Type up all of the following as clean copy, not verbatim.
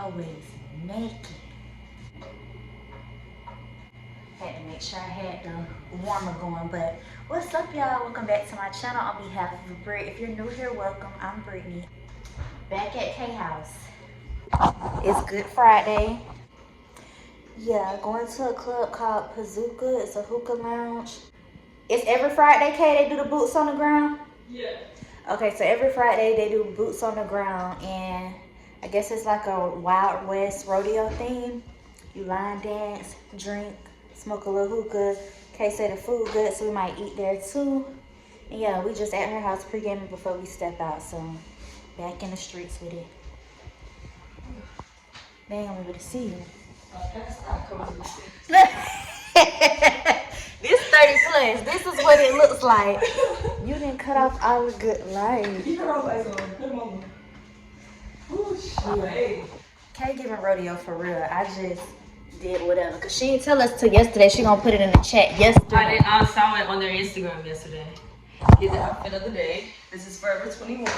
always naked. Had to make sure I had the warmer going. But what's up, y'all? Welcome back to my channel. On behalf of Britt, if you're new here, welcome. I'm Brittany. Back at K House. It's Good Friday. Yeah, going to a club called Pizookah. It's a hookah lounge. It's every Friday, Kay, they do the boots on the ground? Yeah. Okay, so every Friday they do boots on the ground, and I guess it's like a Wild West rodeo theme. You line dance, drink, smoke a little hookah. Kay said the food good, so we might eat there too. And yeah, we just at her house pre-gaming before we step out, so back in the streets with it. They ain't gonna be able to see you. This 30 plus. This is what it looks like. You didn't cut off all the good light. You know, like, come on. Ooh, shit. Kay giving rodeo for real. I just did whatever. Cause she didn't tell us till yesterday. She gonna put it in the chat yesterday. I saw it on their Instagram yesterday. Get the outfit of the day. This is Forever 21.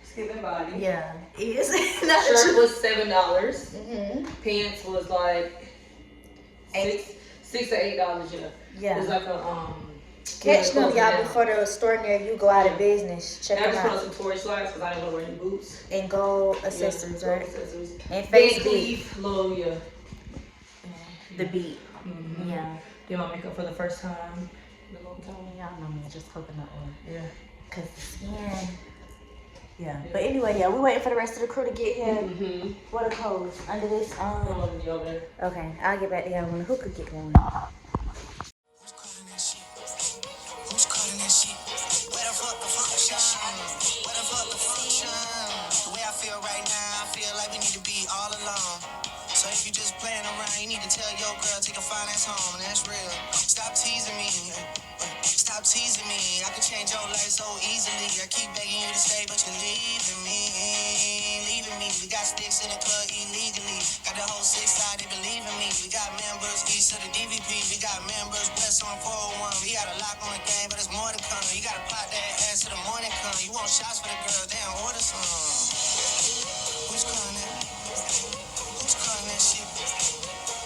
Skipping body. Yeah, it is. Shirt was $7. Mm-hmm. Pants was like $6 to $8. Yeah. It's like a Catch them, y'all, before the store near you go out of business. Check them out. I just put out. some Tory slides because I didn't want to wear any boots. And gold accessories, right? Accessories. And face beat. Low, yeah. The beat. Mm-hmm. Yeah. Did my makeup for the first time in a long time. Y'all know me, just coconut oil. Yeah. Cause the skin. Yeah. But anyway, yeah, we waiting for the rest of the crew to get here. Mm-hmm. What are codes under this? Okay, I'll get back to y'all when the hookah get going. Who's calling that shit? Where the fuck the function? Where the fuck the function? The way I feel right now, I feel like we need to be all alone. So if you just playing around, you need to tell your girl, take a finance home, and that's real. Stop teasing me. Stop teasing me. I could change your life so easily. I keep begging you to stay, but you're leaving me. Leaving me. We got sticks in the club illegally. Got the whole 6 side, they believe in me. We got members east of the DVP. We got members west on 401. We got a lock on the game, but it's more than coming. You gotta pop that ass till the morning come. You want shots for the girls, they don't order some. Who's calling that? Who's calling that shit?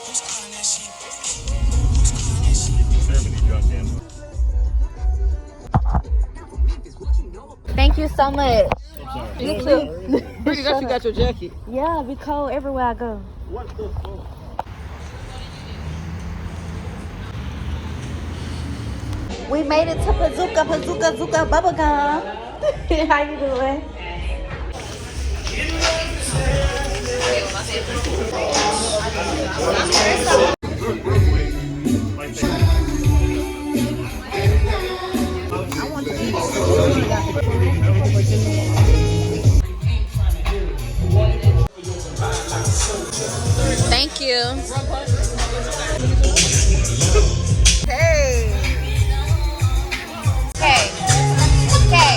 Who's calling that shit? Who's calling that shit? Thank you so much. You too. Pretty much you got your jacket. Yeah, be cold everywhere I go. What the fuck? We made it to Pizookah bubblegum. How you doing? Thank you. Hey. Hey. Hey.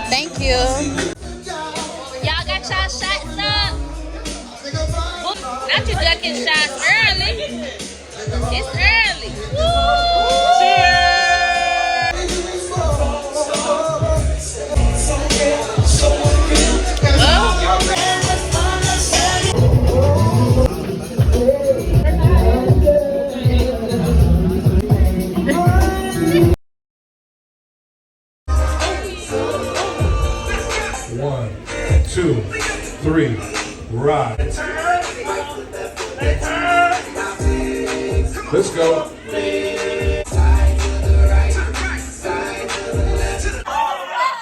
Thank you. Y'all got y'all shots up? Not you ducking shots early. It's early. Woo! Cheers! One, two, three, rock. Let's go.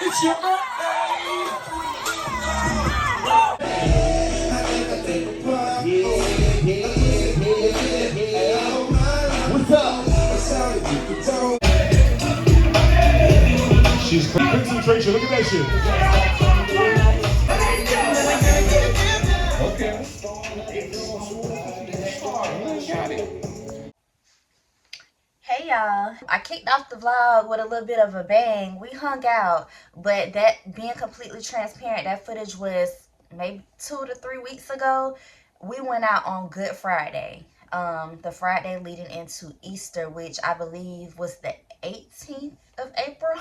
It's your What's up? She's concentration. Look at that shit. Okay. Hey y'all, I kicked off the vlog with a little bit of a bang. We hung out, but that, being completely transparent, that footage was maybe 2 to 3 weeks ago. We went out on Good Friday, the Friday leading into Easter, which I believe was the 18th of April.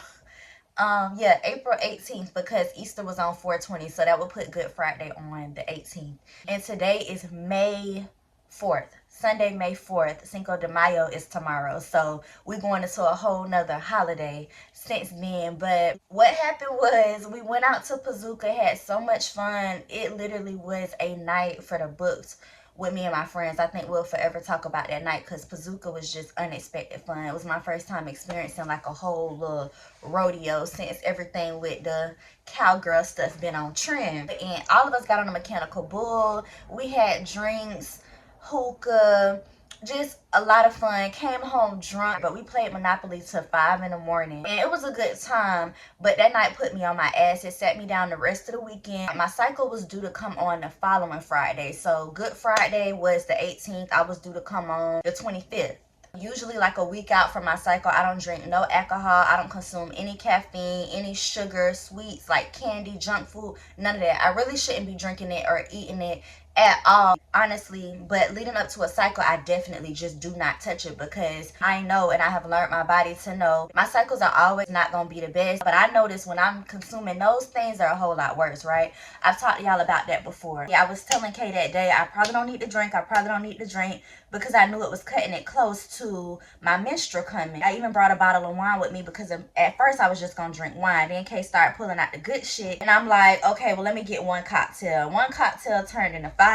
Yeah, April 18th, because Easter was on 4/20, so that would put Good Friday on the 18th. And today is May 4th. Sunday, May 4th. Cinco de Mayo is tomorrow. So we're going into a whole nother holiday since then. But what happened was we went out to Pizookah, had so much fun. It literally was a night for the books with me and my friends. I think we'll forever talk about that night because Pizookah was just unexpected fun. It was my first time experiencing like a whole little rodeo since everything with the cowgirl stuff been on trend. And all of us got on a mechanical bull. We had drinks, hookah, just a lot of fun. Came home drunk, but we played Monopoly till 5 in the morning. And it was a good time, but that night put me on my ass. It sat me down the rest of the weekend. My cycle was due to come on the following Friday. So Good Friday was the 18th. I was due to come on the 25th. Usually like a week out from my cycle, I don't drink no alcohol. I don't consume any caffeine, any sugar, sweets, like candy, junk food, none of that. I really shouldn't be drinking it or eating it at all, honestly. But leading up to a cycle, I definitely just do not touch it because I know, and I have learned my body to know, my cycles are always not going to be the best. But I notice when I'm consuming those things, they're a whole lot worse, right? I've talked to y'all about that before. Yeah, I was telling Kay that day, I probably don't need to drink. I probably don't need to drink because I knew it was cutting it close to my menstrual coming. I even brought a bottle of wine with me because at first I was just going to drink wine. Then Kay started pulling out the good shit. And I'm like, okay, well, let me get one cocktail. One cocktail turned into 5.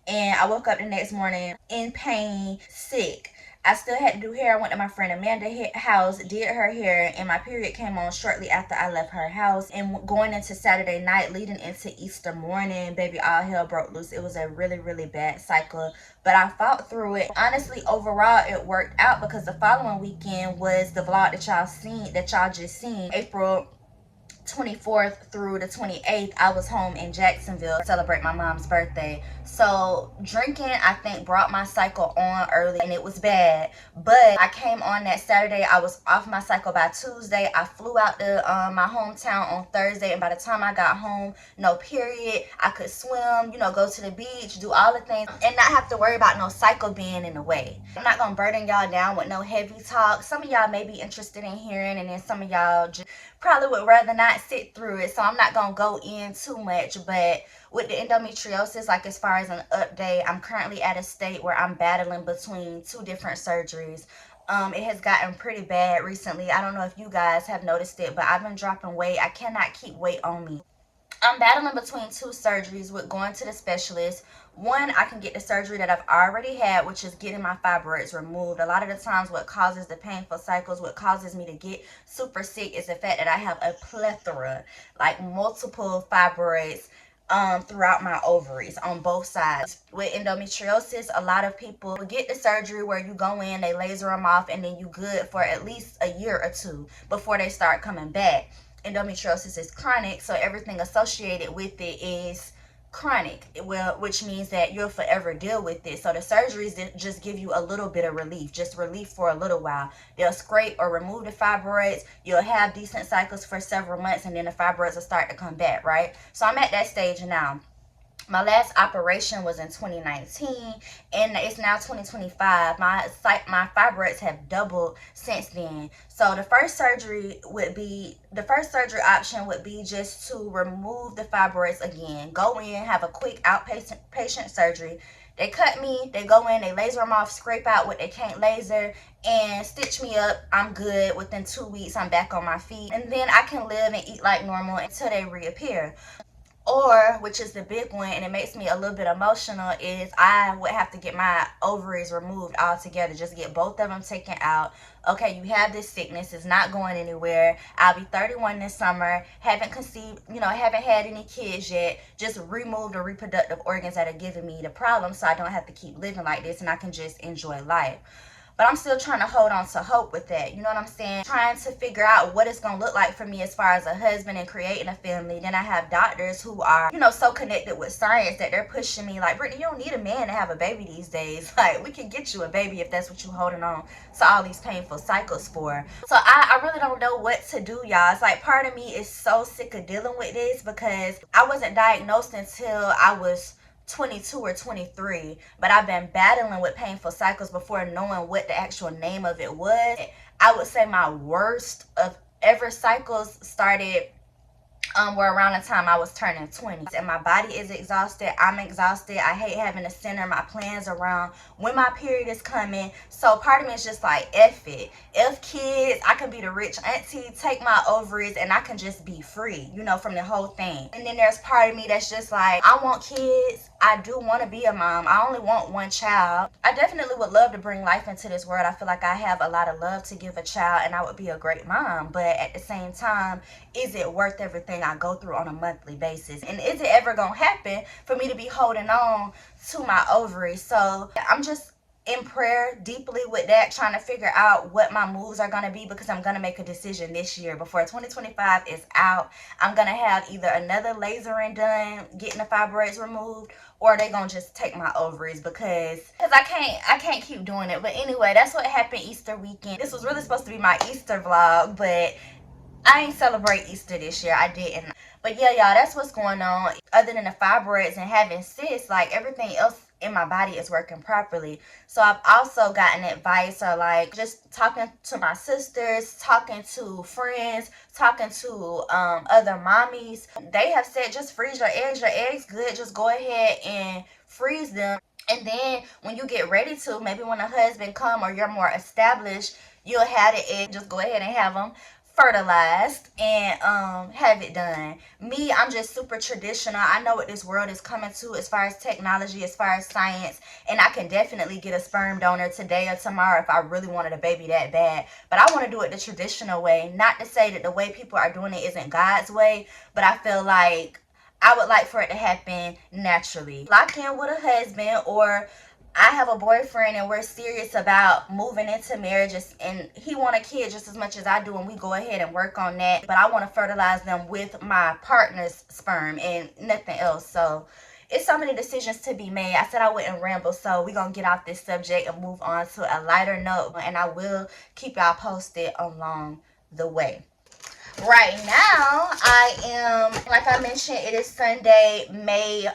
And I woke up the next morning in pain, sick. I still had to do hair. I went to my friend Amanda's house, did her hair, and my period came on shortly after I left her house. And going into Saturday night, leading into Easter morning, baby, all hell broke loose. It was a really, really bad cycle, but I fought through it. Honestly, overall, it worked out because the following weekend was the vlog that y'all just seen. April 24th through the 28th, I was home in Jacksonville to celebrate my mom's birthday. So drinking, I think, brought my cycle on early, and it was bad. But I came on that Saturday. I was off my cycle by Tuesday. I flew out to my hometown on Thursday, and by the time I got home, no period. I could swim, go to the beach, do all the things, and not have to worry about no cycle being in the way. I'm not gonna burden y'all down with no heavy talk. Some of y'all may be interested in hearing, and then some of y'all just probably would rather not sit through it, so I'm not gonna go in too much. But with the endometriosis, like as far as an update, I'm currently at a state where I'm battling between 2 different surgeries. It has gotten pretty bad recently. I don't know if you guys have noticed it, but I've been dropping weight. I cannot keep weight on me. I'm battling between 2 surgeries with going to the specialist. One, I can get the surgery that I've already had, which is getting my fibroids removed. A lot of the times what causes the painful cycles, what causes me to get super sick is the fact that I have a plethora, like multiple fibroids throughout my ovaries on both sides. With endometriosis, a lot of people get the surgery where you go in, they laser them off, and then you good for at least a year or 2 before they start coming back. Endometriosis is chronic, so everything associated with it is chronic, which means that you'll forever deal with it. So the surgeries just give you a little bit of relief, just relief for a little while. They'll scrape or remove the fibroids. You'll have decent cycles for several months, and then the fibroids will start to come back, right? So I'm at that stage now. My last operation was in 2019, and it's now 2025. My fibroids have doubled since then. So the first surgery option would be just to remove the fibroids again. Go in, have a quick outpatient surgery. They cut me, they go in, they laser them off, scrape out what they can't laser, and stitch me up. I'm good. Within 2 weeks, I'm back on my feet. And then I can live and eat like normal until they reappear. Or, which is the big one, and it makes me a little bit emotional, is I would have to get my ovaries removed altogether. Just get both of them taken out. Okay, you have this sickness. It's not going anywhere. I'll be 31 this summer. Haven't conceived, haven't had any kids yet. Just remove the reproductive organs that are giving me the problem so I don't have to keep living like this and I can just enjoy life. But I'm still trying to hold on to hope with that. You know what I'm saying? Trying to figure out what it's going to look like for me as far as a husband and creating a family. Then I have doctors who are, so connected with science that they're pushing me like, Brittany, you don't need a man to have a baby these days. Like, we can get you a baby if that's what you're holding on to all these painful cycles for. So I really don't know what to do, y'all. It's like part of me is so sick of dealing with this because I wasn't diagnosed until I was 22 or 23, but I've been battling with painful cycles before knowing what the actual name of it was. I would say my worst of ever cycles started were around the time I was turning 20. And my body is exhausted. I'm exhausted. I hate having to center my plans around when my period is coming. So part of me is just like, F it. F kids, I can be the rich auntie, take my ovaries, and I can just be free, you know, from the whole thing. And then there's part of me that's just like, I want kids. I do want to be a mom. I only want one child. I definitely would love to bring life into this world. I feel like I have a lot of love to give a child, and I would be a great mom. But at the same time, is it worth everything I go through on a monthly basis? And is it ever gonna happen for me to be holding on to my ovaries? So I'm just in prayer deeply with that, trying to figure out what my moves are going to be, because I'm going to make a decision this year before 2025 is out. I'm going to have either another lasering done, getting the fibroids removed, or they going to just take my ovaries, because I can't keep doing it. But anyway, that's what happened Easter weekend. This was really supposed to be my Easter vlog, but I ain't celebrate Easter this year. I didn't. But yeah, y'all, that's what's going on. Other than the fibroids and having cysts, like, everything else in my body is working properly. So I've also gotten advice, or like just talking to my sisters, talking to friends, talking to other mommies. They have said just freeze your eggs. Your eggs good. Just go ahead and freeze them. And then when you get ready to, maybe when a husband come or you're more established, you'll have the egg. Just go ahead and have them fertilized and have it done. Me, I'm just super traditional. I know what this world is coming to as far as technology, as far as science, and I can definitely get a sperm donor today or tomorrow if I really wanted a baby that bad. But I want to do it the traditional way. Not to say that the way people are doing it isn't God's way, but I feel like I would like for it to happen naturally. Lock in with a husband, or I have a boyfriend and we're serious about moving into marriages, and he want a kid just as much as I do, and we go ahead and work on that. But I want to fertilize them with my partner's sperm and nothing else. So it's so many decisions to be made. I said I wouldn't ramble, so we're going to get off this subject and move on to a lighter note, and I will keep y'all posted along the way. Right now, I am, like I mentioned, it is Sunday, May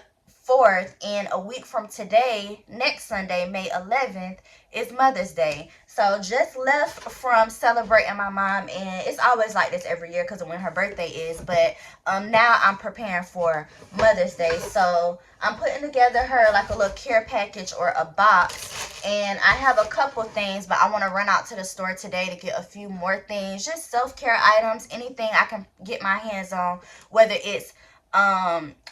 4th, and a week from today, next Sunday, May 11th, is Mother's Day. So just left from celebrating my mom, and it's always like this every year because of when her birthday is, but now I'm preparing for Mother's Day. So I'm putting together her like a little care package or a box, and I have a couple things, but I want to run out to the store today to get a few more things, just self-care items, anything I can get my hands on, whether it's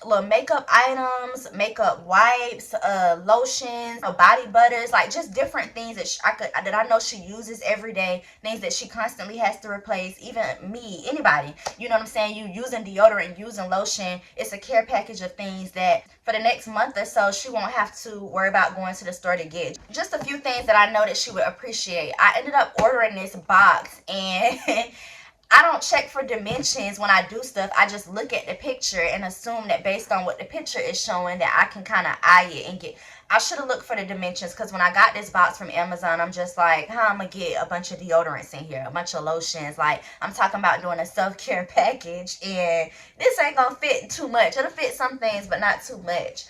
little makeup items, makeup wipes, lotions, body butters, like just different things that I know she uses every day, things that she constantly has to replace. Even me, anybody, you know what I'm saying, you using deodorant, using lotion, it's a care package of things that for the next month or so she won't have to worry about going to the store to get. Just a few things that I know that she would appreciate. I ended up ordering this box, and I don't check for dimensions when I do stuff. I just look at the picture and assume that based on what the picture is showing that I can kind of eye it and get. I should have looked for the dimensions, because when I got this box from Amazon, I'm just like, how I'm going to get a bunch of deodorants in here, a bunch of lotions. Like, I'm talking about doing a self-care package, and this ain't going to fit too much. It'll fit some things, but not too much.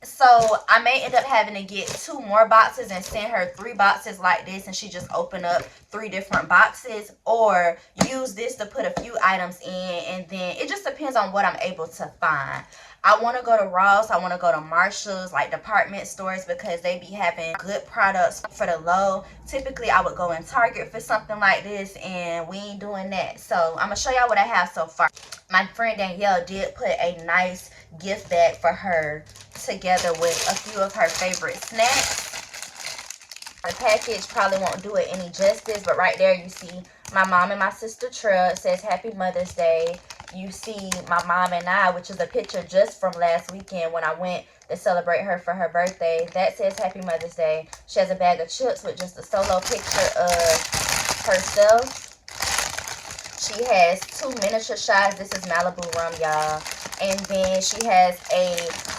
So I may end up having to get 2 more boxes and send her 3 boxes like this, and she just open up 3 different boxes, or use this to put a few items in, and then it just depends on what I'm able to find. I want to go to Ross, I want to go to Marshall's, like department stores, because they be having good products for the low. Typically I would go in Target for something like this, and we ain't doing that. So I'm gonna show y'all what I have so far. My friend Danielle did put a nice gift bag for her together with a few of her favorite snacks. The package probably won't do it any justice, but right there you see my mom and my sister Trail. It says Happy Mother's Day. You see my mom and I, which is a picture just from last weekend when I went to celebrate her for her birthday. That says Happy Mother's Day. She has a bag of chips with just a solo picture of herself. She has 2 miniature shots. This is Malibu rum, y'all. And then she has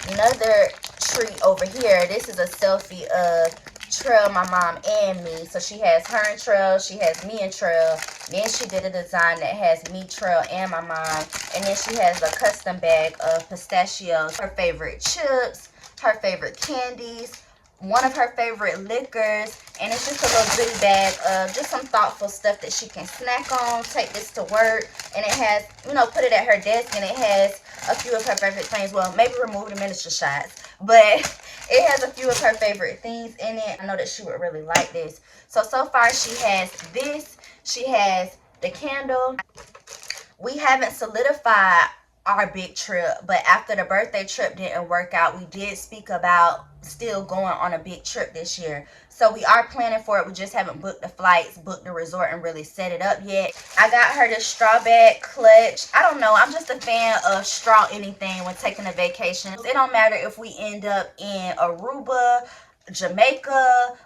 another treat over here. This is a selfie of Trail, my mom, and me. So she has her and Trail. She has me and Trail. Then she did a design that has me, Trail, and my mom. And then she has a custom bag of pistachios, her favorite chips, her favorite candies, one of her favorite liquors, and it's just a little goodie bag of just some thoughtful stuff that she can snack on, take this to work, and it has, you know, put it at her desk, and it has a few of her favorite things. Well, maybe remove the miniature shots, but it has a few of her favorite things in it. I know that she would really like this. So far she has this, she has the candle. We haven't solidified our big trip, but after the birthday trip didn't work out, we did speak about still going on a big trip this year. So we are planning for it. We just haven't booked the flights, booked the resort, and really set it up yet. I got her this straw bag clutch. I don't know, I'm just a fan of straw anything when taking a vacation. It don't matter if we end up in Aruba, Jamaica,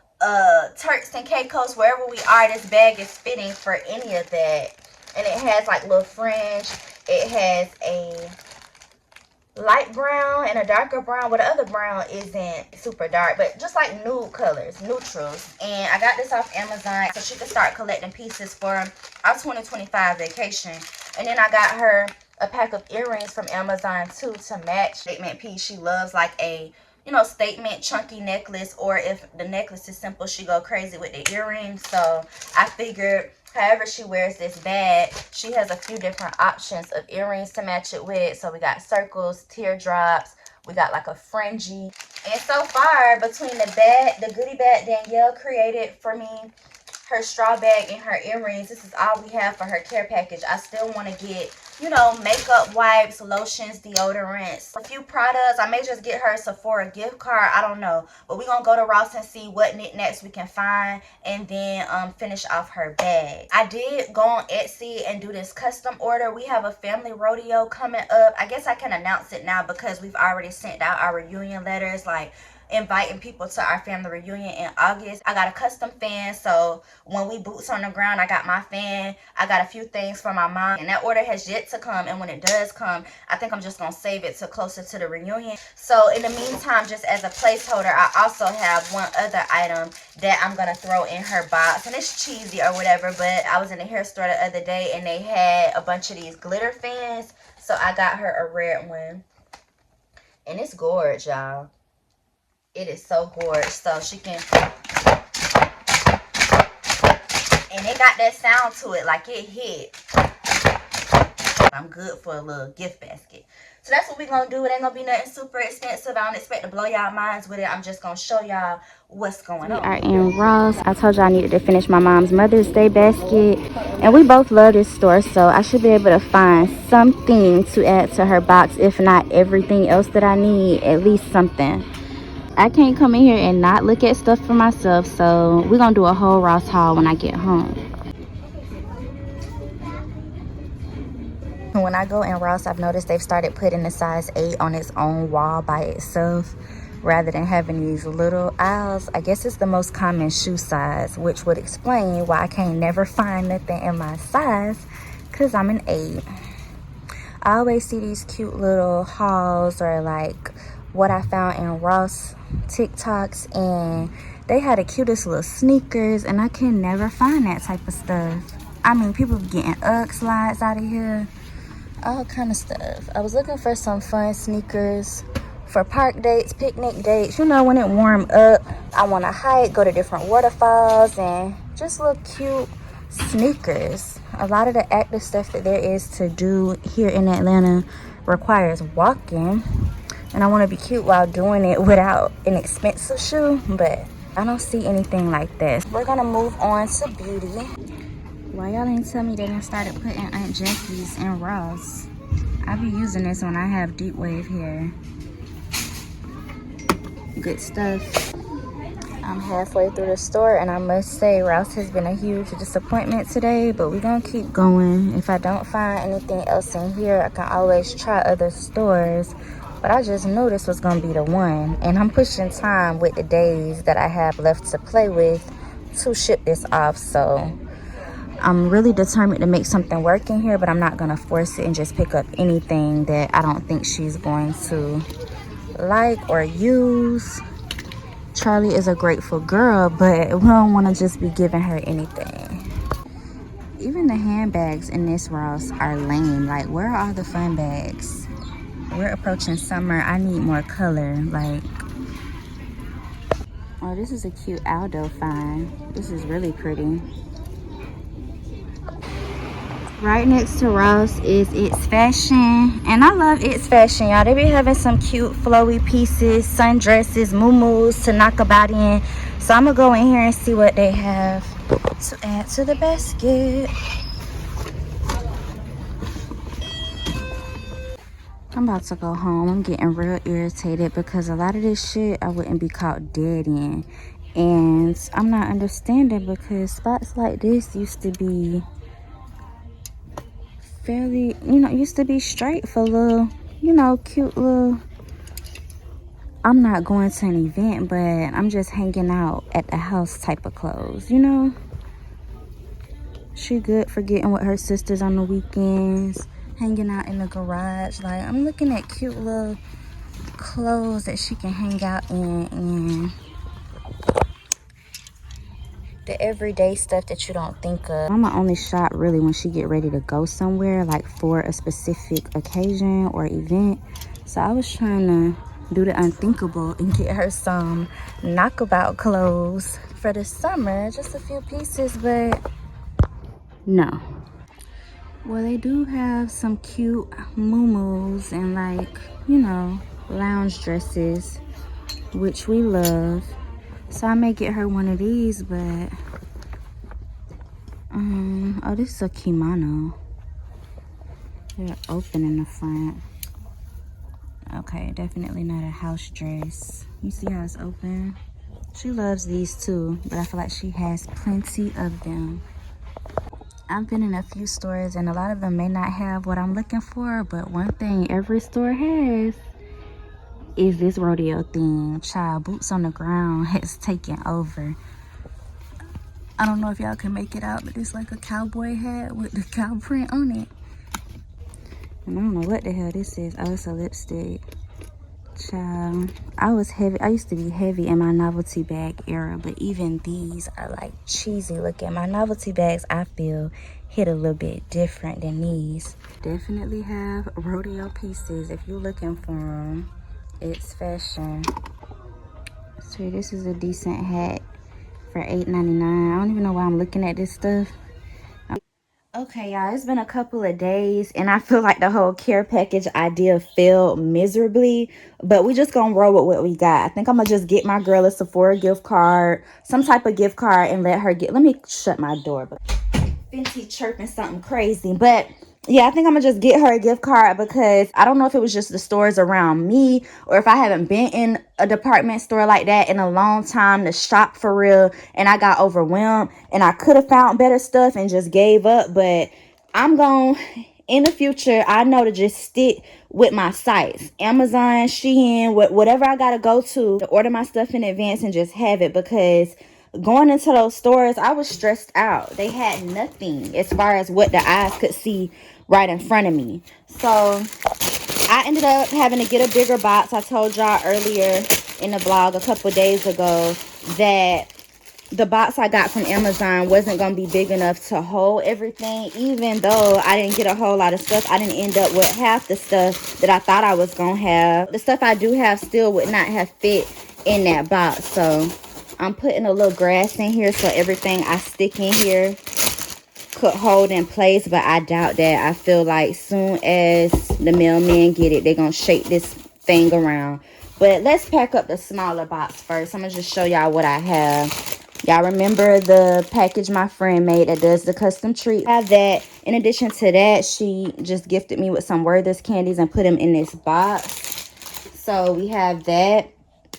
Turks and Caicos, wherever we are, this bag is fitting for any of that. And it has like little fringe. It has a light brown and a darker brown. Well, the other brown isn't super dark, but just like nude colors, neutrals. And I got this off Amazon so she can start collecting pieces for our 2025 vacation. And then I got her a pack of earrings from Amazon too to match statement piece. She loves like a, you know, statement chunky necklace, or if the necklace is simple, she go crazy with the earrings. So I figured however she wears this bag, she has a few different options of earrings to match it with. So we got circles, teardrops, we got like a fringy. And so far, between the bag, the goodie bag Danielle created for me, her straw bag, and her earrings, this is all we have for her care package. I still want to get, you know, makeup wipes, lotions, deodorants, a few products. I may just get her a Sephora gift card, I don't know, but we're gonna go to Ross and see what knickknacks we can find, and then finish off her bag. I did go on Etsy and do this custom order. We have a family rodeo coming up. I guess I can announce it now because we've already sent out our reunion letters, like inviting people to our family reunion in August. I got a custom fan, so when we boots on the ground, I got my fan. I got a few things for my mom, and that order has yet to come. And when it does come, I think I'm just gonna save it to closer to the reunion. So in the meantime, just as a placeholder, I also have one other item that I'm gonna throw in her box, and it's cheesy or whatever, but I was in the hair store the other day and they had a bunch of these glitter fans, so I got her a red one, and it's gorgeous, y'all. It is so gorgeous. So she can, and it got that sound to it, like it hit. I'm good for a little gift basket. So that's what we're gonna do. It ain't gonna be nothing super expensive. I don't expect to blow y'all minds with it. I'm just gonna show y'all what's going on. We are in Ross. I told y'all I needed to finish my mom's Mother's Day basket, and we both love this store, so I should be able to find something to add to her box. If not everything else that I need, at least something. I can't come in here and not look at stuff for myself, so we're gonna do a whole Ross haul when I get home. When I go in Ross, I've noticed they've started putting the size 8 on its own wall by itself rather than having these little aisles. I guess it's the most common shoe size, which would explain why I can't never find nothing in my size, because I'm an 8. I always see these cute little hauls, or like what I found in Ross TikToks, and they had the cutest little sneakers, and I can never find that type of stuff. I mean, people getting UGG slides out of here, all kind of stuff. I was looking for some fun sneakers for park dates, picnic dates, you know, when it warm up. I want to hike, go to different waterfalls, and just little cute sneakers. A lot of the active stuff that there is to do here in Atlanta requires walking, and I want to be cute while doing it without an expensive shoe, but I don't see anything like this. We're gonna move on to beauty. Why y'all ain't tell me they done started putting Aunt Jackie's in Ross? I be using this when I have deep wave hair. Good stuff. I'm halfway through the store, and I must say Ross has been a huge disappointment today, but we're gonna keep going. If I don't find anything else in here, I can always try other stores, but I just knew this was gonna be the one, and I'm pushing time with the days that I have left to play with to ship this off. So I'm really determined to make something work in here, but I'm not gonna force it and just pick up anything that I don't think she's going to like or use. Charlie is a grateful girl, but we don't want to just be giving her anything. Even the handbags in this Ross are lame. Like, where are all the fun bags? We're approaching summer. I need more color. Like, Oh, this is a cute Aldo find. This is really pretty. Right next to Ross is It's Fashion. And I love It's Fashion, y'all. They be having some cute flowy pieces, sundresses, muumuus to knock about in. So I'm going to go in here and see what they have to add to the basket. I'm about to go home. I'm getting real irritated because a lot of this shit I wouldn't be caught dead in. And I'm not understanding because spots like this used to be fairly, you know, used to be straight for little, you know, cute little. I'm not going to an event, but I'm just hanging out at the house type of clothes, you know. She good for getting with her sisters on the weekends, hanging out in the garage. Like, I'm looking at cute little clothes that she can hang out in, and the everyday stuff that you don't think of. Mama only shop really when she get ready to go somewhere, like for a specific occasion or event. So I was trying to do the unthinkable and get her some knockabout clothes for the summer, just a few pieces, but no. Well, they do have some cute muumuus and, like, you know, lounge dresses, which we love. So I may get her one of these, but oh, this is a kimono. They're open in the front. Okay, definitely not a house dress. You see how it's open? She loves these too, but I feel like she has plenty of them. I've been in a few stores and a lot of them may not have what I'm looking for, but one thing every store has is this rodeo theme. Child, boots on the ground has taken over. I don't know if y'all can make it out, but it's like a cowboy hat with the cow print on it. And I don't know what the hell this is. Oh, it's a lipstick. Child, I used to be heavy in my novelty bag era, but even these are like cheesy looking. My novelty bags, I feel, hit a little bit different than these. Definitely have rodeo pieces if you're looking for them. It's Fashion. So this is a decent hat for $8.99. I don't even know why I'm looking at this stuff. Okay, y'all, it's been a couple of days and I feel like the whole care package idea failed miserably, but we just gonna roll with what we got. I think I'm gonna just get my girl a Sephora gift card, some type of gift card, and let her let me shut my door. But Fenty chirping something crazy, but yeah, I think I'm gonna just get her a gift card because I don't know if it was just the stores around me or if I haven't been in a department store like that in a long time to shop for real, and I got overwhelmed and I could have found better stuff and just gave up. But I'm going in the future, I know to just stick with my sites, Amazon, Shein, whatever I gotta go to order my stuff in advance and just have it, because going into those stores, I was stressed out. They had nothing as far as what the eyes could see right in front of me. So I ended up having to get a bigger box. I told y'all earlier in the vlog a couple days ago that the box I got from Amazon wasn't going to be big enough to hold everything. Even though I didn't get a whole lot of stuff, I didn't end up with half the stuff that I thought I was going to have. The stuff I do have still would not have fit in that box. So I'm putting a little grass in here so everything I stick in here could hold in place, but I doubt that. I feel like soon as the mailmen get it, they're going to shake this thing around. But let's pack up the smaller box first. I'm going to just show y'all what I have. Y'all remember the package my friend made that does the custom treat? I have that. In addition to that, she just gifted me with some Werther's candies and put them in this box. So we have that.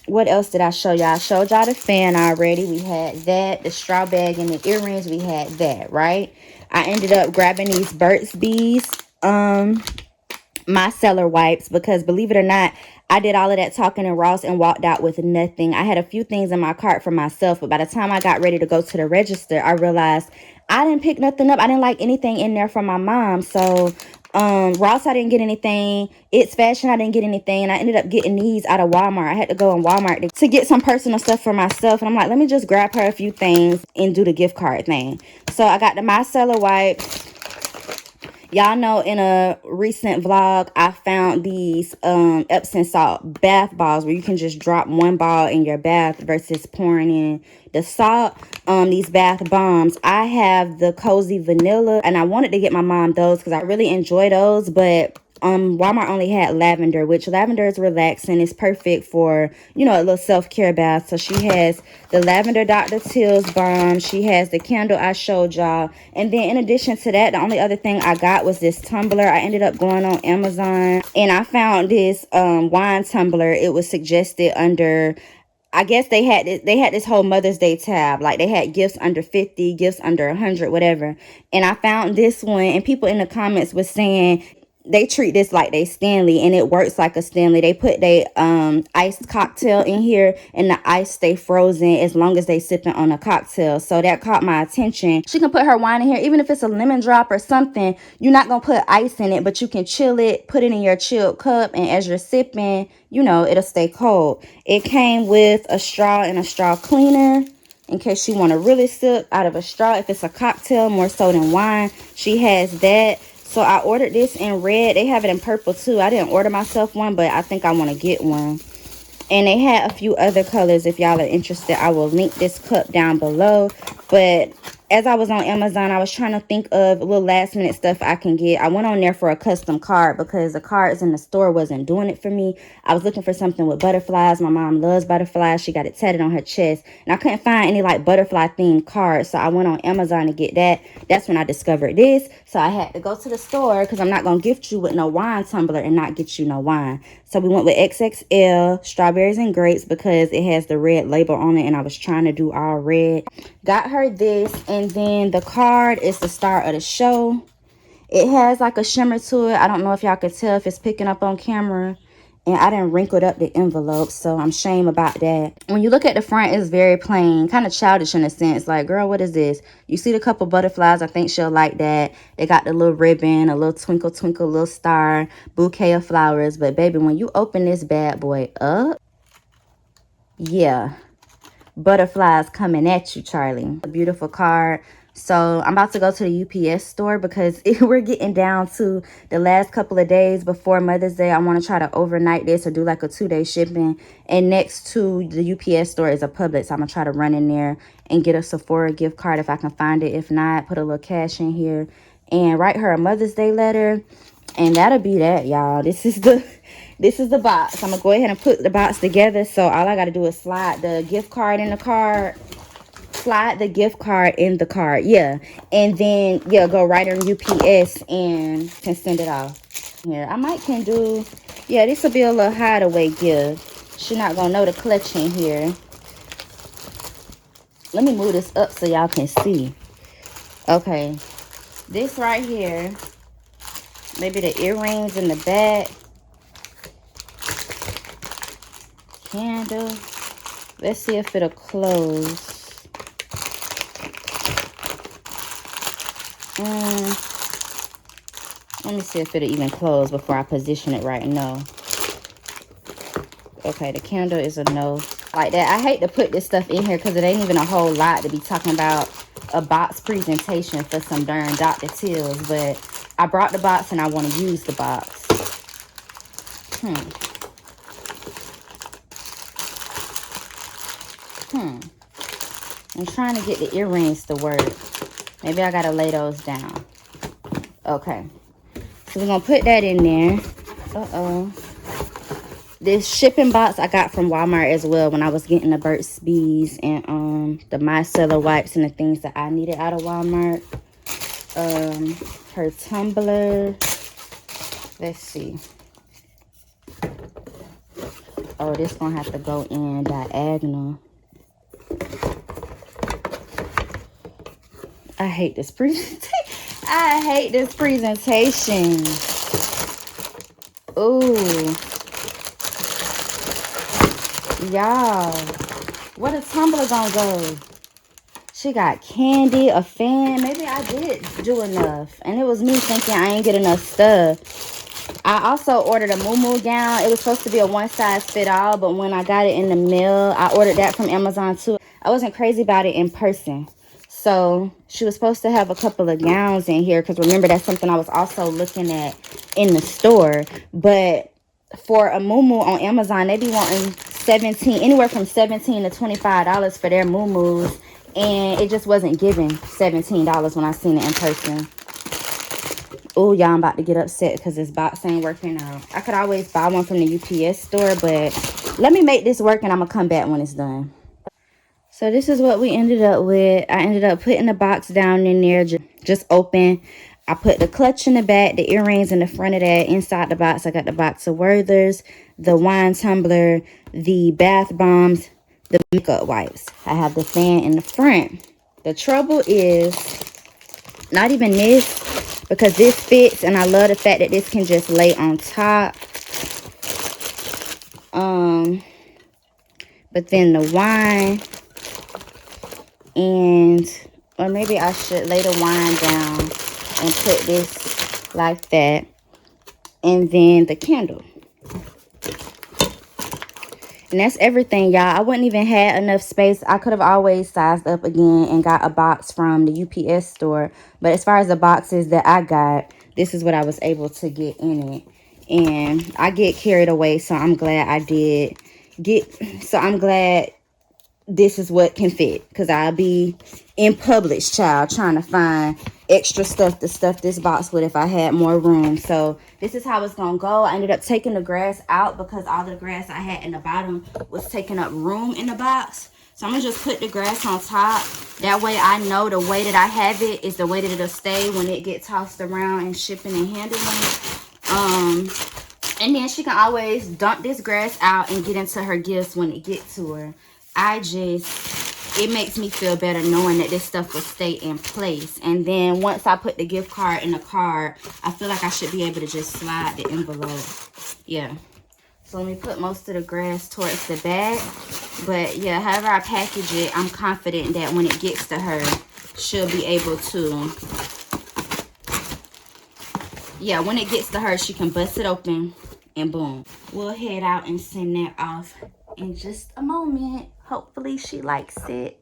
What else did I show y'all? I showed y'all the fan already. We had that. The straw bag and the earrings, we had that, right? I ended up grabbing these Burt's Bees micellar wipes because, believe it or not, I did all of that talking in Ross and walked out with nothing. I had a few things in my cart for myself, but by the time I got ready to go to the register, I realized I didn't pick nothing up. I didn't like anything in there from my mom. So Ross, I didn't get anything. It's Fashion, I didn't get anything. And I ended up getting these out of Walmart. I had to go in Walmart to get some personal stuff for myself. And I'm like, let me just grab her a few things and do the gift card thing. So I got the micellar wipes. Y'all know in a recent vlog, I found these Epsom salt bath balls where you can just drop one ball in your bath versus pouring in the salt. These bath bombs. I have the Cozy Vanilla, and I wanted to get my mom those because I really enjoy those, but Walmart only had lavender, which lavender is relaxing. It's perfect for, you know, a little self-care bath. So she has the lavender Dr. Teal's bomb. She has the candle I showed y'all. And then in addition to that, the only other thing I got was this tumbler. I ended up going on Amazon and I found this wine tumbler. It was suggested under, I guess they had this whole Mother's Day tab. Like they had gifts under 50, gifts under 100, whatever. And I found this one, and people in the comments was saying they treat this like they Stanley, and it works like a Stanley. They put their iced cocktail in here, and the ice stay frozen as long as they sipping on a cocktail. So that caught my attention. She can put her wine in here, even if it's a lemon drop or something. You're not gonna put ice in it, but you can chill it, put it in your chilled cup, and as you're sipping, you know, it'll stay cold. It came with a straw and a straw cleaner in case you want to really sip out of a straw. If it's a cocktail more so than wine, she has that. So I ordered this in red. They have it in purple too. I didn't order myself one, but I think I want to get one. And they had a few other colors. If y'all are interested, I will link this cup down below. But as I was on Amazon, I was trying to think of a little last minute stuff I can get. I went on there for a custom card because the cards in the store wasn't doing it for me. I was looking for something with butterflies. My mom loves butterflies. She got it tatted on her chest. And I couldn't find any like butterfly themed cards. So I went on Amazon to get that. That's when I discovered this. So I had to go to the store because I'm not going to gift you with no wine tumbler and not get you no wine. So we went with XXL strawberries and grapes because it has the red label on it, and I was trying to do all red. Got her this, and then the card is the star of the show. It has like a shimmer to it. I don't know if y'all could tell if it's picking up on camera. And I done wrinkled up the envelope, so I'm ashamed about that. When you look at the front, it's very plain, kind of childish in a sense. Like, girl, what is this? You see the couple butterflies. I think she'll like that. They got the little ribbon, a little twinkle, twinkle, little star, bouquet of flowers. But, baby, when you open this bad boy up, yeah, butterflies coming at you, Charlie. A beautiful card. So I'm about to go to the UPS store because we're getting down to the last couple of days before Mother's Day. I want to try to overnight this or do like a 2-day shipping. And next to the UPS store is a Publix. So I'm going to try to run in there and get a Sephora gift card if I can find it. If not, put a little cash in here and write her a Mother's Day letter. And that'll be that, y'all. This is the box. I'm going to go ahead and put the box together. So all I got to do is slide the gift card in the card. Slide the gift card in the card, yeah, and then yeah, go right on UPS and can send it off. Yeah, I might can do, yeah, this will be a little hideaway gift. She's not gonna know the clutch in here. Let me move this up so y'all can see. Okay, this right here, maybe the earrings in the back, candle. Let's see if it'll close. Let me see if it'll even close before I position it right now. Okay, the candle is a no. Like that. I hate to put this stuff in here because it ain't even a whole lot to be talking about a box presentation for some darn Dr. Teal's. But I brought the box and I want to use the box. I'm trying to get the earrings to work. Maybe I gotta lay those down. Okay. So we're gonna put that in there. This shipping box I got from Walmart as well when I was getting the Burt's Bees and the micellar wipes and the things that I needed out of Walmart. Her tumbler. Let's see. Oh, this gonna have to go in diagonal. I hate this presentation. I hate this presentation. Ooh. Y'all. Where the tumbler gonna go? She got candy, a fan. Maybe I did do enough. And it was me thinking I ain't get enough stuff. I also ordered a muumuu gown. It was supposed to be a one-size-fit-all, but when I got it in the mail, I ordered that from Amazon too. I wasn't crazy about it in person. So she was supposed to have a couple of gowns in here, because remember, that's something I was also looking at in the store. But for a muumuu on Amazon, they be wanting anywhere from $17 to $25 for their muumuus, and it just wasn't giving $17 when I seen it in person. Oh, y'all, I'm about to get upset because this box ain't working out. I could always buy one from the UPS store, but let me make this work and I'm gonna come back when it's done. So this is what we ended up with. I ended up putting the box down in there, just open. I put the clutch in the back, the earrings in the front of that. Inside the box, I got the box of Werther's, the wine tumbler, the bath bombs, the makeup wipes. I have the fan in the front. The trouble is not even this, because this fits, and I love the fact that this can just lay on top. But then the wine, or maybe I should lay the wine down and put this like that, and then the candle. And that's everything, y'all. I wouldn't even have enough space. I could have always sized up again and got a box from the UPS store. But as far as the boxes that I got, this is what I was able to get in it. And I get carried away, so I'm glad I did I'm glad this is what can fit, because I'll be in Publix, child, trying to find extra stuff to stuff this box with if I had more room. So this is how it's gonna go. I ended up taking the grass out because all the grass I had in the bottom was taking up room in the box. So I'm gonna just put the grass on top. That way I know the way that I have it is the way that it'll stay when it gets tossed around and shipping and handling. And then she can always dump this grass out and get into her gifts when it gets to her. It makes me feel better knowing that this stuff will stay in place. And then once I put the gift card in the card, I feel like I should be able to just slide the envelope. Yeah. So let me put most of the grass towards the back. But yeah, however I package it, I'm confident that when it gets to her, she'll be able to... Yeah, when it gets to her, she can bust it open and boom. We'll head out and send that off in just a moment. Hopefully she likes it.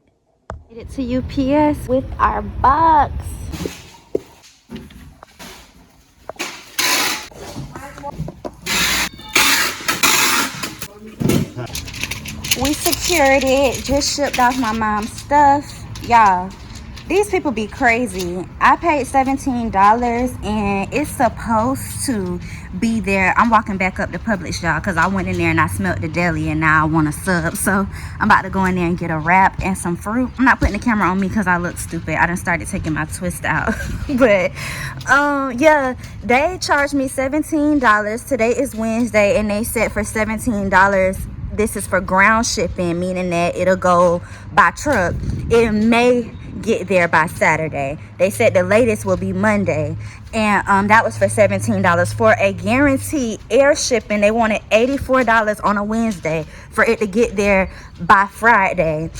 Get it to UPS with our box. We secured it. Just shipped off my mom's stuff. Y'all, these people be crazy. I paid $17 and it's supposed to be there. I'm walking back up to Publix, y'all, because I went in there and I smelled the deli and now I want a sub. So I'm about to go in there and get a wrap and some fruit. I'm not putting the camera on me because I look stupid. I done started taking my twist out. But yeah, they charged me $17. Today is Wednesday and they said for $17 this is for ground shipping, meaning that it'll go by truck. It may get there by Saturday. They said the latest will be Monday, and that was for $17. For a guaranteed air shipping, they wanted $84 on a Wednesday for it to get there by Friday,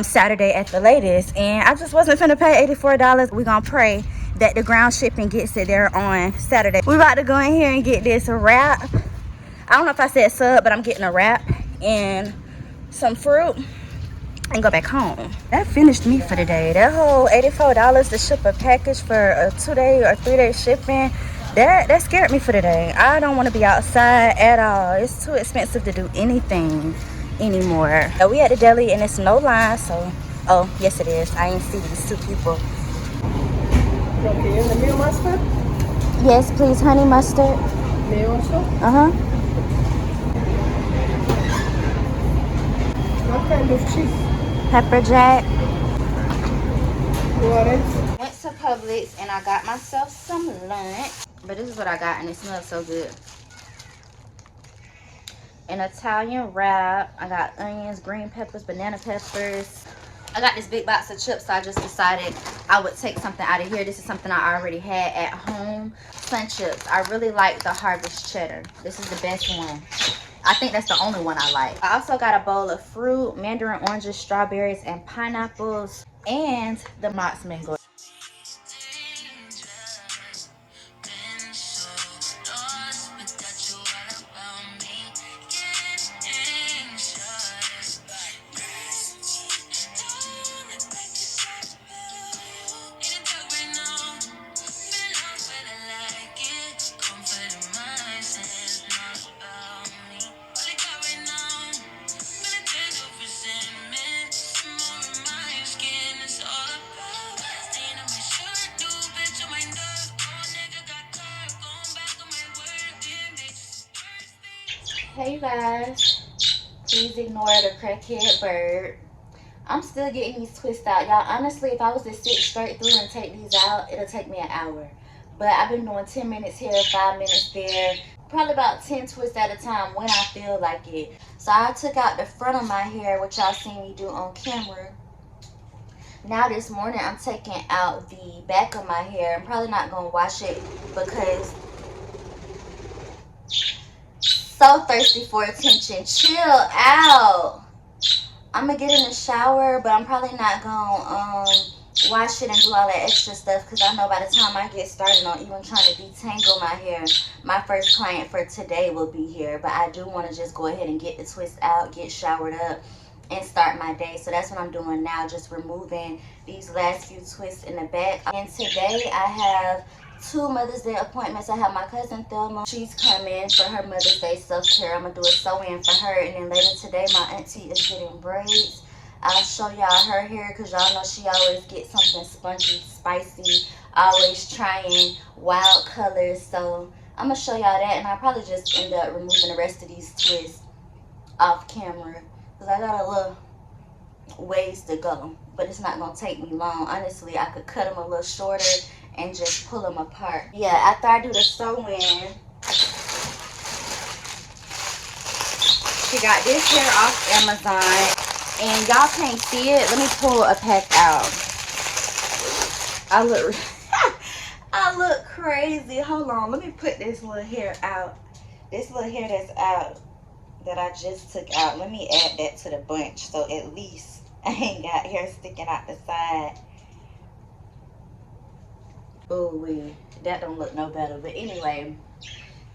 Saturday at the latest. And I just wasn't finna pay $84. We gonna pray that the ground shipping gets it there on Saturday. We about to go in here and get this wrap. I don't know if I said sub, but I'm getting a wrap and some fruit and go back home. That finished me for the day. That whole $84 to ship a package for a 2-day or 3-day shipping, that scared me for the day. I don't want to be outside at all. It's too expensive to do anything anymore. We at the deli and it's no line, so oh yes it is. I ain't see these two people. Okay, and the meal mustard? Yes please, honey mustard. Meal also? Uh-huh. What kind of cheese? Pepper jack. What? Went to Publix and I got myself some lunch. But this is what I got and it smells so good. An Italian wrap. I got onions, green peppers, banana peppers. I got this big box of chips, so I just decided I would take something out of here. This is something I already had at home. Sun chips. I really like the Harvest Cheddar. This is the best one. I think that's the only one I like. I also got a bowl of fruit, mandarin oranges, strawberries, and pineapples, and the Mott's mango. Hey guys, please ignore the crackhead bird. I'm still getting these twists out, y'all. Honestly, if I was to sit straight through and take these out, it'll take me an hour. But I've been doing 10 minutes here, 5 minutes there, probably about 10 twists at a time when I feel like it. So I took out the front of my hair, which y'all seen me do on camera. Now this morning, I'm taking out the back of my hair. I'm probably not gonna wash it because so thirsty for attention. Chill out. I'm gonna get in the shower, but I'm probably not gonna wash it and do all that extra stuff because I know by the time I get started on even trying to detangle my hair, my first client for today will be here. But I do want to just go ahead and get the twist out, get showered up, and start my day. So that's what I'm doing now, just removing these last few twists in the back. And today I have 2 Mother's Day appointments. I have my cousin Thelma. She's coming for her Mother's Day self-care. I'm going to do a sew-in for her. And then later today, my auntie is getting braids. I'll show y'all her hair because y'all know she always gets something spongy, spicy, always trying wild colors. So I'm going to show y'all that. And I'll probably just end up removing the rest of these twists off camera because I got a little ways to go. But it's not going to take me long. Honestly, I could cut them a little shorter and just pull them apart. Yeah, after I do the sew-in, she got this hair off Amazon. And y'all can't see it. Let me pull a pack out. I look crazy. Hold on. Let me put this little hair out. This little hair that's out that I just took out. Let me add that to the bunch so at least I ain't got hair sticking out the side. Oh, that don't look no better. But anyway,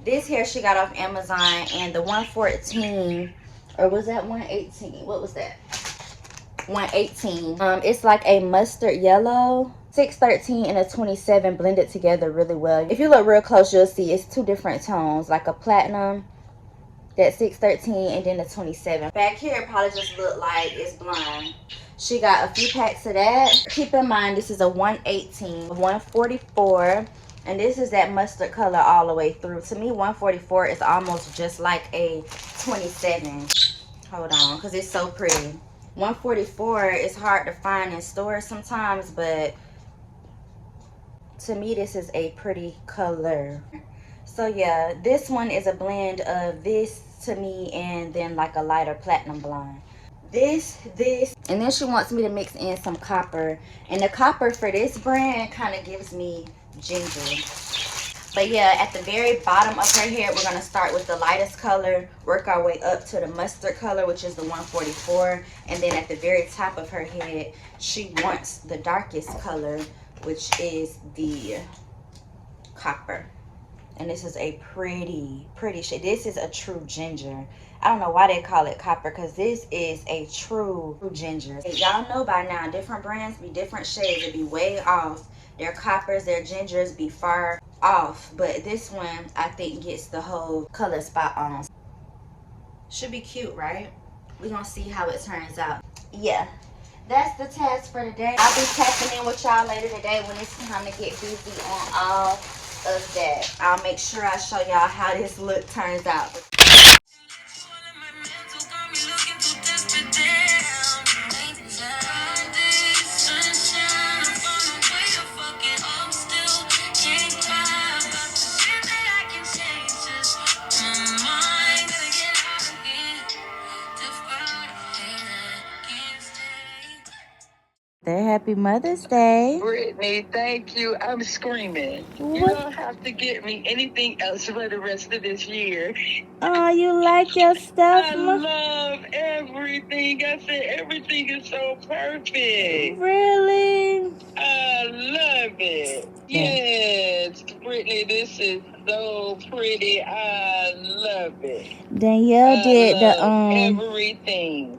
this hair she got off Amazon, and the 114, or was that 118? What was that? 118. It's like a mustard yellow, 613 and a 27 blended together really well. If you look real close, you'll see it's 2 different tones, like a platinum, that 613, and then the 27. Back here probably just look like it's blonde. She got a few packs of that. Keep in mind, this is a 118, 144, and this is that mustard color all the way through. To me, 144 is almost just like a 27. Hold on, because it's so pretty. 144 is hard to find in stores sometimes, but to me, this is a pretty color. So yeah, this one is a blend of this to me and then like a lighter platinum blonde. This, and then she wants me to mix in some copper. And the copper for this brand kind of gives me ginger. But yeah, at the very bottom of her hair, we're going to start with the lightest color, work our way up to the mustard color, which is the 144. And then at the very top of her head, she wants the darkest color, which is the copper. And this is a pretty shade. This is a true ginger. I don't know why they call it copper, because this is a true ginger. Y'all know by now, different brands be different shades. It be way off. Their coppers, their gingers be far off. But this one, I think, gets the whole color spot on. Should be cute, right? We're going to see how it turns out. Yeah. That's the task for today. I'll be tapping in with y'all later today when it's time to get busy on all of that. I'll make sure I show y'all how this look turns out. Happy Mother's Day. Brittany, thank you. I'm screaming. You don't have to get me anything else for the rest of this year. Oh, you like your stuff? I love everything. I said everything is so perfect. Really? I love it. Yes, Brittany, this is so pretty. I love it. Danielle did the everything.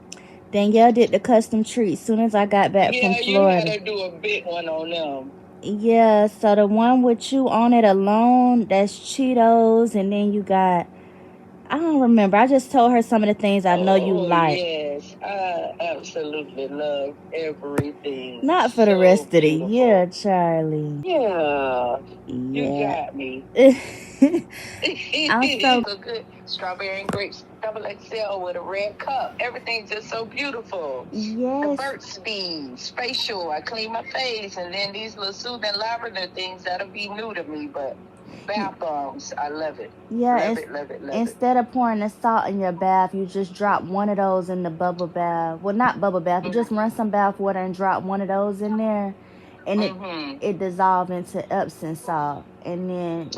Danielle did the custom treats as soon as I got back from Florida. Yeah, you gotta do a big one on them. Yeah, so the one with you on it alone, that's Cheetos, and then you got, I don't remember. I just told her some of the things I know you like. Yes. I absolutely love everything. Not for the So rest of the beautiful. year, Charlie. Yeah, you Yeah. got me. I'm so So good. Strawberry and grapes, double XL with a red cup. Everything's just so beautiful. The yes. Burt's Bees, facial. I clean my face, and then these little soothing lavender things that'll be new to me, but bath bombs, I love it. Yeah, Love it, love it, love it. instead of pouring the salt in your bath, you just drop one of those in the bubble bath. Well, not bubble bath, but just run some bath water and drop one of those in there, and it dissolves into Epsom salt. And then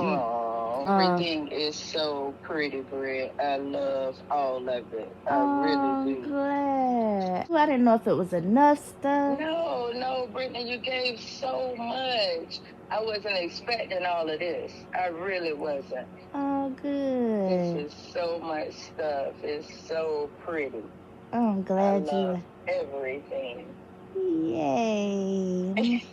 everything is so pretty, Brett. I love all of it. I really do. Glad. I didn't know if it was enough stuff. No, Brittany, you gave so much. I wasn't expecting all of this. I really wasn't. Oh, good. This is so much stuff. It's so pretty. Oh, I'm glad I love everything. Yay.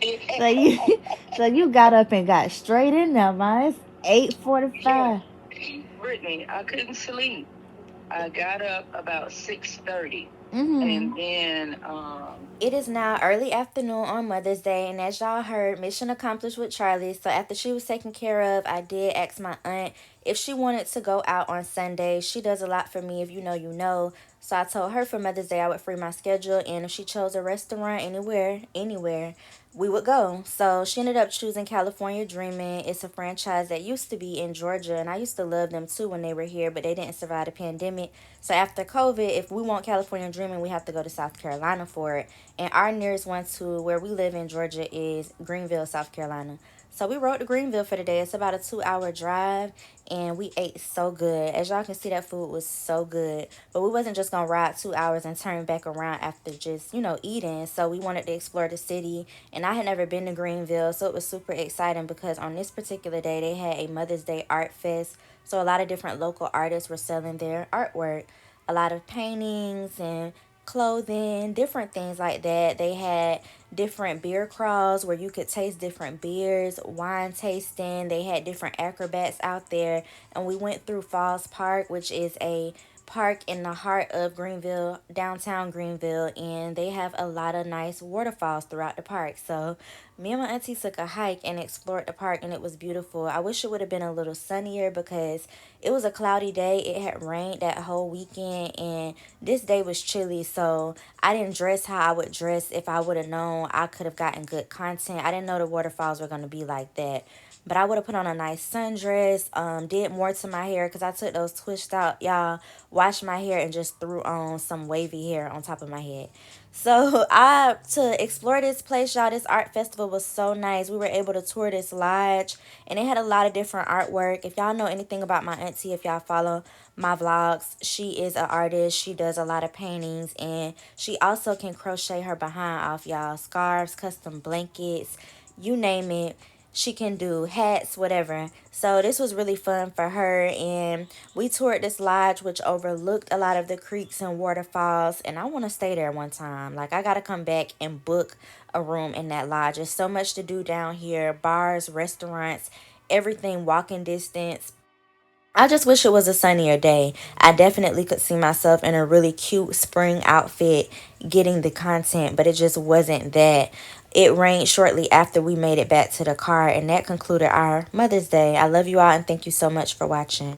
so you got up and got straight in there, man. It's 8:45. Yeah. Brittany, I couldn't sleep. I got up about 6:30. And then it is now early afternoon on Mother's Day, and as y'all heard, mission accomplished with Charlie. So after she was taken care of, I did ask my aunt if she wanted to go out on Sunday. She does a lot for me. If you know, you know. So I told her for Mother's Day I would free my schedule, and if she chose a restaurant anywhere, we would go. So she ended up choosing California Dreamin'. It's a franchise that used to be in Georgia, and I used to love them too when they were here, but they didn't survive the pandemic. So after COVID, if we want California Dreamin', we have to go to South Carolina for it. And our nearest one to where we live in Georgia is Greenville, South Carolina. So we rode to Greenville for the day. It's about a 2-hour drive, and we ate so good. As y'all can see, that food was so good. But we wasn't just going to ride 2 hours and turn back around after just, eating. So we wanted to explore the city, and I had never been to Greenville, so it was super exciting because on this particular day, they had a Mother's Day art fest. So a lot of different local artists were selling their artwork. A lot of paintings and clothing, different things like that. They had different beer crawls where you could taste different beers, wine tasting. They had different acrobats out there, and we went through Falls Park, which is a park in the heart of Greenville, downtown Greenville, and they have a lot of nice waterfalls throughout the park. So me and my auntie took a hike and explored the park, and it was beautiful. I wish it would have been a little sunnier because it was a cloudy day. It had rained that whole weekend, and this day was chilly, so I didn't dress how I would dress. If I would have known, I could have gotten good content. I didn't know the waterfalls were going to be like that. But I would have put on a nice sundress, did more to my hair because I took those twists out, y'all, washed my hair, and just threw on some wavy hair on top of my head. So to explore this place, y'all, this art festival was so nice. We were able to tour this lodge, and it had a lot of different artwork. If y'all know anything about my auntie, if y'all follow my vlogs, she is an artist. She does a lot of paintings, and she also can crochet her behind off, y'all. Scarves, custom blankets, you name it. She can do hats, whatever. So this was really fun for her, and we toured this lodge which overlooked a lot of the creeks and waterfalls, and I want to stay there one time. Like, I got to come back and book a room in that lodge. There's so much to do down here. Bars, restaurants, everything walking distance. I just wish it was a sunnier day. I definitely could see myself in a really cute spring outfit getting the content, but it just wasn't that. It rained shortly after we made it back to the car, and that concluded our Mother's Day. I love you all, and thank you so much for watching.